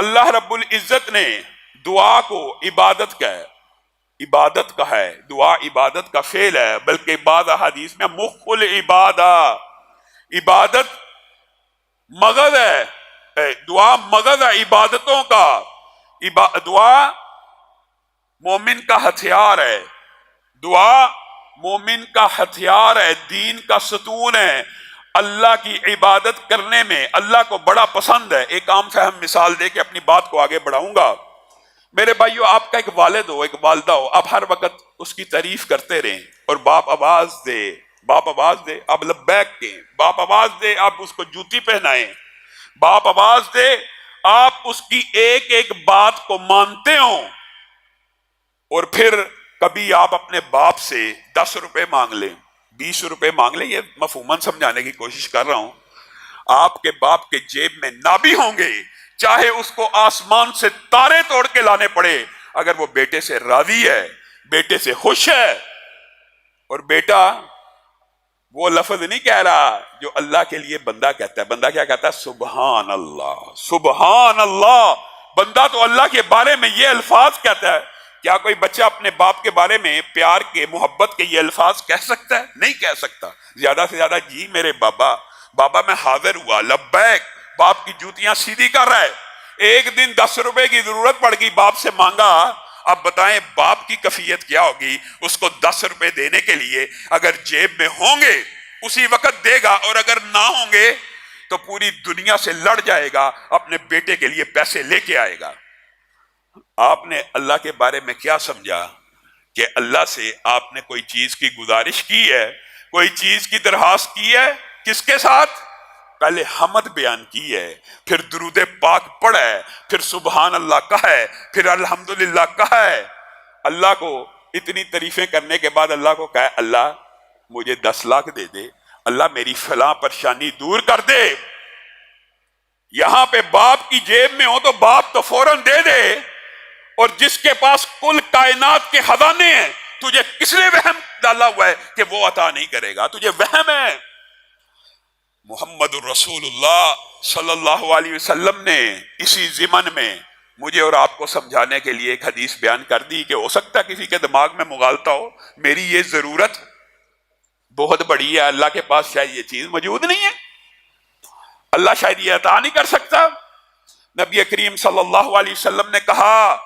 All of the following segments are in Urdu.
اللہ رب العزت نے دعا کو عبادت کا ہے، دعا عبادت کا فعل ہے، بلکہ بعض احادیث میں مخ العبادہ، عبادت مغز ہے، دعا مغز ہے عبادتوں کا، دعا مومن کا ہتھیار ہے، دعا مومن کا ہتھیار ہے، دین کا ستون ہے، اللہ کی عبادت کرنے میں اللہ کو بڑا پسند ہے۔ ایک عام فہم مثال دے کے اپنی بات کو آگے بڑھاؤں گا۔ میرے بھائیو، آپ کا ایک والد ہو، ایک والدہ ہو، آپ ہر وقت اس کی تعریف کرتے رہیں، اور باپ آواز دے آپ لبیک کہیں، باپ آواز دے آپ اس کو جوتی پہنائیں، باپ آواز دے آپ اس کی ایک ایک بات کو مانتے ہوں، اور پھر کبھی آپ اپنے باپ سے 10 روپے مانگ لیں، 20 روپے مانگ لیں، یہ مفہوماً سمجھانے کی کوشش کر رہا ہوں۔ آپ کے باپ کے جیب میں نہ بھی ہوں گے، چاہے اس کو آسمان سے تارے توڑ کے لانے پڑے، اگر وہ بیٹے سے راضی ہے، بیٹے سے خوش ہے، اور بیٹا وہ لفظ نہیں کہہ رہا جو اللہ کے لیے بندہ کہتا ہے۔ بندہ کیا کہتا ہے؟ سبحان اللہ، سبحان اللہ۔ بندہ تو اللہ کے بارے میں یہ الفاظ کہتا ہے۔ کیا کوئی بچہ اپنے باپ کے بارے میں پیار کے، محبت کے یہ الفاظ کہہ سکتا ہے؟ نہیں کہہ سکتا۔ زیادہ سے زیادہ جی میرے بابا، بابا میں حاضر ہوا، لبیک، باپ کی جوتیاں سیدھی کر رہا ہے۔ ایک دن 10 روپے کی ضرورت پڑ گئی، باپ سے مانگا، اب بتائیں باپ کی کیفیت کیا ہوگی؟ اس کو 10 روپے دینے کے لیے اگر جیب میں ہوں گے اسی وقت دے گا، اور اگر نہ ہوں گے تو پوری دنیا سے لڑ جائے گا، اپنے بیٹے کے لیے پیسے لے کے آئے گا۔ آپ نے اللہ کے بارے میں کیا سمجھا کہ اللہ سے آپ نے کوئی چیز کی گزارش کی ہے، کوئی چیز کی درخواست کی ہے؟ کس کے ساتھ؟ پہلے حمد بیان کی ہے، پھر درود پاک پڑھا ہے، پھر سبحان اللہ کہا ہے، پھر الحمدللہ کہا ہے۔ اللہ کو اتنی تعریفیں کرنے کے بعد اللہ کو کہا، اللہ مجھے 10 لاکھ دے دے، اللہ میری فلاں پریشانی دور کر دے۔ یہاں پہ باپ کی جیب میں ہو تو باپ تو فوراً دے دے، اور جس کے پاس کل کائنات کے خزانے ہیں، تجھے کس نے وہم ڈالا ہوا ہے کہ وہ عطا نہیں کرے گا؟ تجھے وہم ہے۔ محمد الرسول اللہ صلی اللہ علیہ وسلم نے اسی ضمن میں مجھے اور آپ کو سمجھانے کے لیے ایک حدیث بیان کر دی کہ ہو سکتا ہے کسی کے دماغ میں مغالطہ ہو، میری یہ ضرورت بہت بڑی ہے، اللہ کے پاس شاید یہ چیز موجود نہیں ہے، اللہ شاید یہ عطا نہیں کر سکتا۔ نبی کریم صلی اللہ علیہ وسلم نے کہا،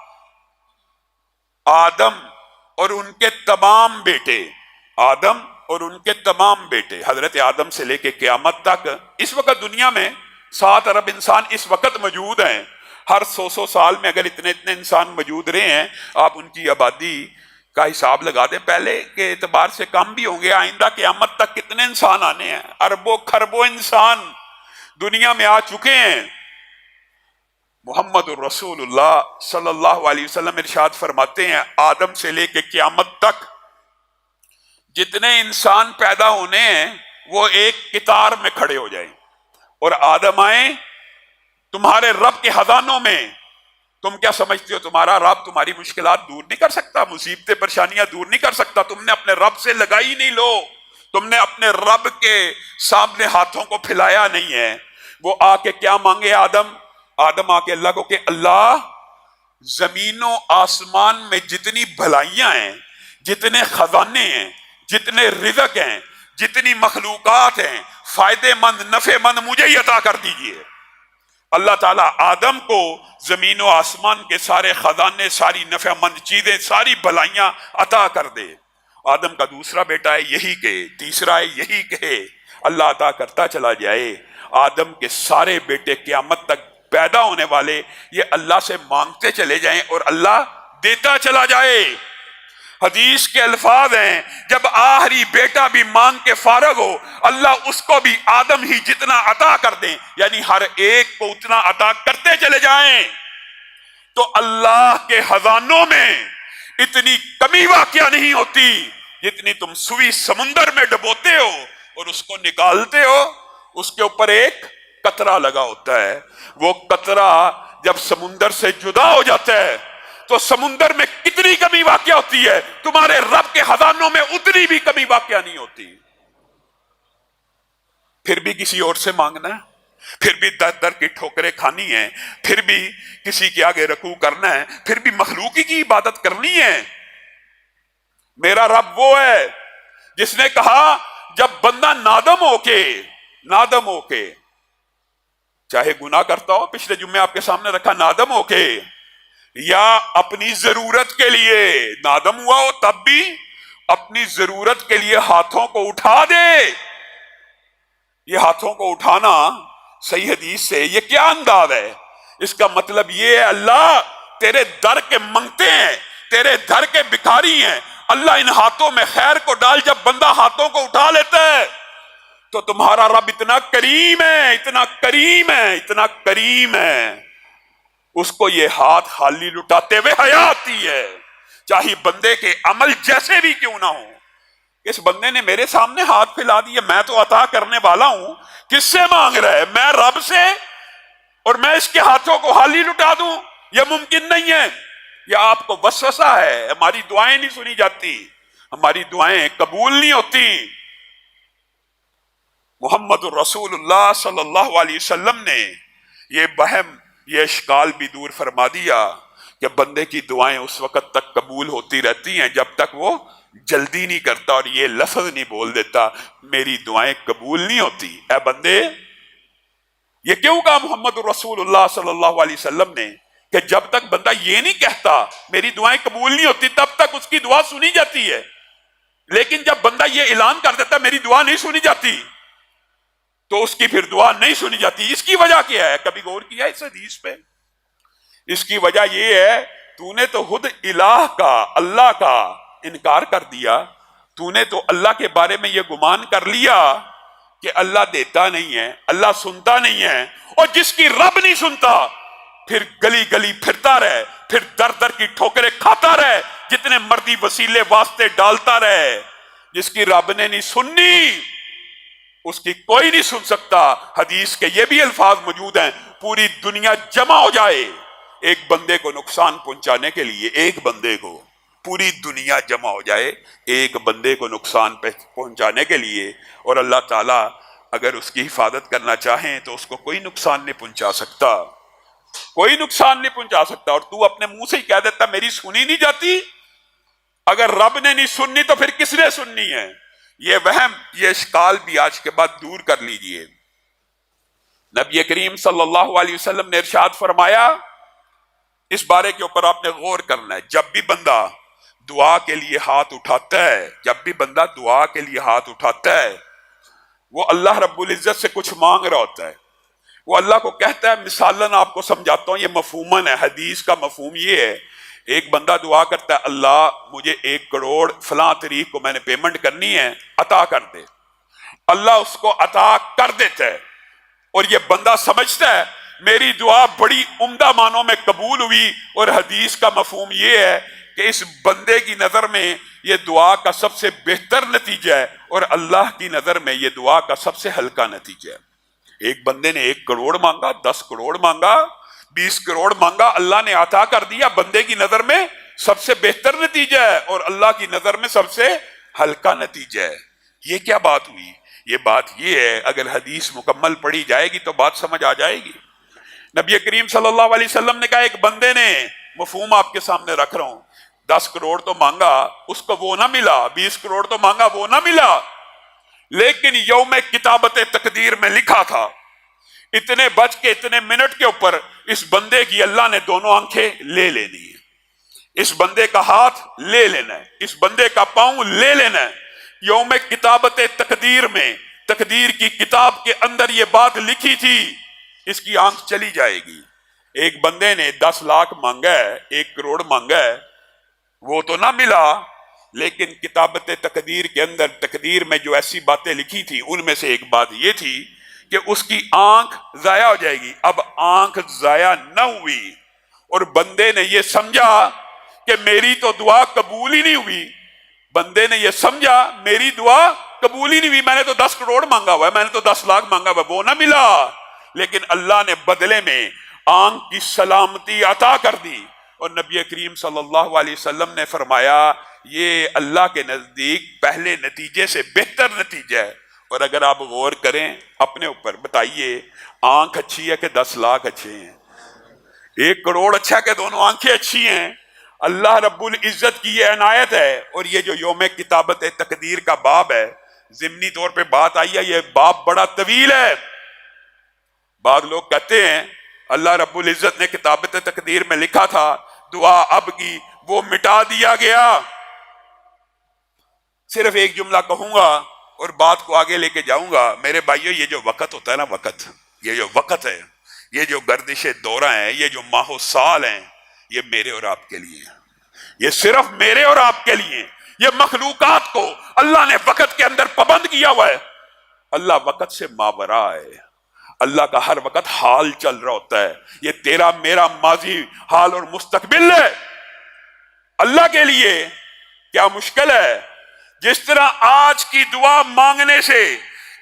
آدم اور ان کے تمام بیٹے، آدم اور ان کے تمام بیٹے، حضرت آدم سے لے کے قیامت تک، اس وقت دنیا میں 7 ارب انسان اس وقت موجود ہیں۔ ہر 100 سال میں اگر اتنے انسان موجود رہے ہیں، آپ ان کی آبادی کا حساب لگا دیں، پہلے کے اعتبار سے کم بھی ہوں گے، آئندہ قیامت تک کتنے انسان آنے ہیں؟ اربوں خربوں انسان دنیا میں آ چکے ہیں۔ محمد الرسول اللہ صلی اللہ علیہ وسلم ارشاد فرماتے ہیں، آدم سے لے کے قیامت تک جتنے انسان پیدا ہونے ہیں وہ ایک قطار میں کھڑے ہو جائیں، اور آدم آئیں تمہارے رب کے خزانوں میں۔ تم کیا سمجھتے ہو تمہارا رب تمہاری مشکلات دور نہیں کر سکتا، مصیبتیں پریشانیاں دور نہیں کر سکتا؟ تم نے اپنے رب سے لگائی نہیں لو، تم نے اپنے رب کے سامنے ہاتھوں کو پھیلایا نہیں ہے۔ وہ آ کے کیا مانگے آدم آ کے اللہ کو کہ اللہ زمین و آسمان میں جتنی بھلائیاں ہیں، جتنے خزانے ہیں، جتنے رزق ہیں، جتنی مخلوقات ہیں، فائدے مند نفع مند مجھے ہی عطا کر دیجئے۔ اللہ تعالیٰ آدم کو زمین و آسمان کے سارے خزانے، ساری نفع مند چیزیں، ساری بھلائیاں عطا کر دے۔ آدم کا دوسرا بیٹا ہے یہی کہے، تیسرا ہے یہی کہے، اللہ عطا کرتا چلا جائے۔ آدم کے سارے بیٹے قیامت تک پیدا ہونے والے یہ اللہ سے مانگتے چلے جائیں اور اللہ دیتا چلا جائے۔ حدیث کے الفاظ ہیں، جب آخری بیٹا بھی مانگ کے فارغ ہو، اللہ اس کو بھی آدم ہی جتنا عطا کر دیں، یعنی ہر ایک کو اتنا عطا کرتے چلے جائیں۔ تو اللہ کے خزانوں میں اتنی کمی واقعہ نہیں ہوتی جتنی تم سوئی سمندر میں ڈبوتے ہو اور اس کو نکالتے ہو، اس کے اوپر ایک قطرہ لگا ہوتا ہے۔ وہ قطرہ جب سمندر سے جدا ہو جاتا ہے تو سمندر میں کتنی کمی واقع ہوتی ہے، تمہارے رب کے خزانوں میں اتنی بھی کمی واقع نہیں ہوتی۔ پھر بھی کسی اور سے مانگنا ہے، پھر بھی در در کی ٹھوکریں کھانی ہیں، پھر بھی کسی کے آگے رکوع کرنا ہے، پھر بھی مخلوقی کی عبادت کرنی ہے۔ میرا رب وہ ہے جس نے کہا جب بندہ نادم ہو کے چاہے گناہ کرتا ہو، پچھلے جمعے آپ کے سامنے رکھا، نادم ہو کے یا اپنی ضرورت کے لیے نادم ہوا ہو، تب بھی اپنی ضرورت کے لیے ہاتھوں کو اٹھا دے۔ یہ ہاتھوں کو اٹھانا صحیح حدیث سے یہ کیا انداز ہے؟ اس کا مطلب یہ ہے اللہ تیرے در کے منگتے ہیں، تیرے در کے بھکاری ہیں، اللہ ان ہاتھوں میں خیر کو ڈال۔ جب بندہ ہاتھوں کو اٹھا لیتا ہے تو تمہارا رب اتنا کریم ہے، اتنا کریم ہے، اتنا کریم ہے، اس کو یہ ہاتھ خالی لٹاتے ہوئے حیا آتی ہے، چاہے بندے کے عمل جیسے بھی کیوں نہ ہو۔ اس بندے نے میرے سامنے ہاتھ پھیلا دیا، میں تو عطا کرنے والا ہوں، کس سے مانگ رہا ہے؟ میں رب سے، اور میں اس کے ہاتھوں کو خالی لٹا دوں؟ یہ ممکن نہیں ہے۔ یہ آپ کو وسوسہ ہے، ہماری دعائیں نہیں سنی جاتی، ہماری دعائیں قبول نہیں ہوتی۔ محمد الرسول اللہ صلی اللہ علیہ وسلم نے یہ وہم، یہ اشکال بھی دور فرما دیا کہ بندے کی دعائیں اس وقت تک قبول ہوتی رہتی ہیں جب تک وہ جلدی نہیں کرتا اور یہ لفظ نہیں بول دیتا میری دعائیں قبول نہیں ہوتی۔ اے بندے، یہ کیوں کہا محمد الرسول اللہ صلی اللہ علیہ وسلم نے کہ جب تک بندہ یہ نہیں کہتا میری دعائیں قبول نہیں ہوتی تب تک اس کی دعا سنی جاتی ہے، لیکن جب بندہ یہ اعلان کر دیتا میری دعا نہیں سنی جاتی تو اس کی پھر دعا نہیں سنی جاتی۔ اس کی وجہ کیا ہے؟ کبھی غور کیا اس حدیث پہ؟ اس کی وجہ یہ ہے تو نے تو خود الہ کا، اللہ کا انکار کر دیا، تو نے تو اللہ کے بارے میں یہ گمان کر لیا کہ اللہ دیتا نہیں ہے، اللہ سنتا نہیں ہے، اور جس کی رب نہیں سنتا پھر گلی گلی پھرتا رہے، پھر در در کی ٹھوکریں کھاتا رہے، جتنے مردی وسیلے واسطے ڈالتا رہے۔ جس کی رب نے نہیں سننی اس کی کوئی نہیں سن سکتا۔ حدیث کے یہ بھی الفاظ موجود ہیں، پوری دنیا جمع ہو جائے ایک بندے کو نقصان پہنچانے کے لیے، ایک بندے کو، پوری دنیا جمع ہو جائے ایک بندے کو نقصان پہنچانے کے لیے، اور اللہ تعالیٰ اگر اس کی حفاظت کرنا چاہیں تو اس کو کوئی نقصان نہیں پہنچا سکتا، کوئی نقصان نہیں پہنچا سکتا۔ اور تو اپنے منہ سے ہی کہہ دیتا میری سنی نہیں جاتی۔ اگر رب نے نہیں سننی تو پھر کس نے سننی ہے؟ یہ وہم، یہ اشکال بھی آج کے بعد دور کر لیجئے۔ نبی کریم صلی اللہ علیہ وسلم نے ارشاد فرمایا، اس بارے کے اوپر آپ نے غور کرنا ہے، جب بھی بندہ دعا کے لیے ہاتھ اٹھاتا ہے، جب بھی بندہ دعا کے لیے ہاتھ اٹھاتا ہے، وہ اللہ رب العزت سے کچھ مانگ رہا ہوتا ہے، وہ اللہ کو کہتا ہے، مثالاً آپ کو سمجھاتا ہوں، یہ مفہوماً ہے، حدیث کا مفہوم یہ ہے، ایک بندہ دعا کرتا ہے اللہ مجھے 1 کروڑ فلاں تاریخ کو میں نے پیمنٹ کرنی ہے، عطا کر دے۔ اللہ اس کو عطا کر دیتا ہے، اور یہ بندہ سمجھتا ہے میری دعا بڑی عمدہ معنوں میں قبول ہوئی، اور حدیث کا مفہوم یہ ہے کہ اس بندے کی نظر میں یہ دعا کا سب سے بہتر نتیجہ ہے، اور اللہ کی نظر میں یہ دعا کا سب سے ہلکا نتیجہ ہے۔ ایک بندے نے 1 کروڑ مانگا، 10 کروڑ مانگا، 20 کروڑ مانگا، اللہ نے عطا کر دیا، بندے کی نظر میں سب سے بہتر نتیجہ ہے اور اللہ کی نظر میں سب سے ہلکا نتیجہ ہے۔ یہ کیا بات ہوئی؟ یہ بات یہ ہے، اگر حدیث مکمل پڑھی جائے گی تو بات سمجھ آ جائے گی۔ نبی کریم صلی اللہ علیہ وسلم نے کہا ایک بندے نے، مفہوم آپ کے سامنے رکھ رہا ہوں، 10 کروڑ تو مانگا، اس کو وہ نہ ملا، 20 کروڑ تو مانگا، وہ نہ ملا، لیکن یوم کتابت تقدیر میں لکھا تھا اتنے بج کے اتنے منٹ کے اوپر اس بندے کی اللہ نے دونوں آنکھیں لے لینی ہے، اس بندے کا ہاتھ لے لینا ہے، اس بندے کا پاؤں لے لینا ہے۔ یوم کتابت تقدیر میں، تقدیر کی کتاب کے اندر یہ بات لکھی تھی، اس کی آنکھ چلی جائے گی۔ ایک بندے نے 10 لاکھ مانگا ہے، 1 کروڑ مانگا ہے، وہ تو نہ ملا، لیکن کتابت تقدیر کے اندر تقدیر میں جو ایسی باتیں لکھی تھی ان میں سے ایک بات یہ تھی کہ اس کی آنکھ ضائع ہو جائے گی۔ اب آنکھ ضائع نہ ہوئی اور بندے نے یہ سمجھا کہ میری تو دعا قبول ہی نہیں ہوئی، بندے نے یہ سمجھا میری دعا قبول ہی نہیں ہوئی، میں نے تو 10 کروڑ مانگا ہوا ہے، میں نے تو 10 لاکھ مانگا ہوا ہے، وہ نہ ملا، لیکن اللہ نے بدلے میں آنکھ کی سلامتی عطا کر دی۔ اور نبی کریم صلی اللہ علیہ وسلم نے فرمایا یہ اللہ کے نزدیک پہلے نتیجے سے بہتر نتیجہ ہے، اور اگر آپ غور کریں اپنے اوپر، بتائیے آنکھ اچھی ہے کہ 10 لاکھ اچھے ہیں؟ 1 کروڑ اچھا کہ دونوں آنکھیں اچھی ہیں؟ اللہ رب العزت کی یہ عنایت ہے۔ اور یہ جو یوم کتابت تقدیر کا باب ہے، ضمنی طور پہ بات آئی ہے، یہ باب بڑا طویل ہے۔ بعض لوگ کہتے ہیں اللہ رب العزت نے کتابت تقدیر میں لکھا تھا دعا اب کی، وہ مٹا دیا گیا۔ صرف ایک جملہ کہوں گا اور بات کو آگے لے کے جاؤں گا۔ میرے بھائیو، یہ جو وقت ہوتا ہے نا، وقت، یہ جو وقت ہے، یہ جو گردش دورہ ہیں، یہ جو ماہ و سال ہیں، یہ میرے اور آپ کے لیے، یہ صرف میرے اور آپ کے لیے۔ یہ مخلوقات کو اللہ نے وقت کے اندر پابند کیا ہوا ہے۔ اللہ وقت سے ماورا ہے، اللہ کا ہر وقت حال چل رہا ہوتا ہے۔ یہ تیرا میرا ماضی، حال اور مستقبل ہے۔ اللہ کے لیے کیا مشکل ہے؟ جس طرح آج کی دعا مانگنے سے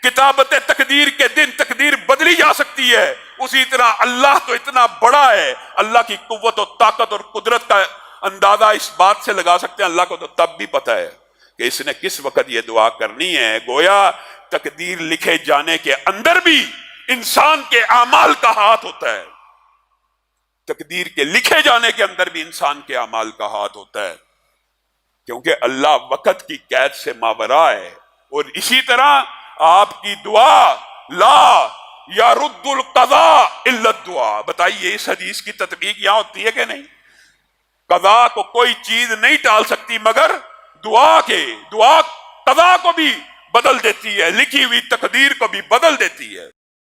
کتابت تقدیر کے دن تقدیر بدلی جا سکتی ہے، اسی طرح اللہ تو اتنا بڑا ہے، اللہ کی قوت و طاقت اور قدرت کا اندازہ اس بات سے لگا سکتے ہیں، اللہ کو تو تب بھی پتہ ہے کہ اس نے کس وقت یہ دعا کرنی ہے۔ گویا تقدیر لکھے جانے کے اندر بھی انسان کے اعمال کا ہاتھ ہوتا ہے، تقدیر کے لکھے جانے کے اندر بھی انسان کے اعمال کا ہاتھ ہوتا ہے، کیونکہ اللہ وقت کی قید سے ماورا ہے۔ اور اسی طرح آپ کی دعا لا یرد القضاء الا الدعاء، بتائیے اس حدیث کی تطبیق یہاں ہوتی ہے کہ نہیں؟ قضا کو کوئی چیز نہیں ٹال سکتی مگر دعا قضا کو بھی بدل دیتی ہے، لکھی ہوئی تقدیر کو بھی بدل دیتی ہے۔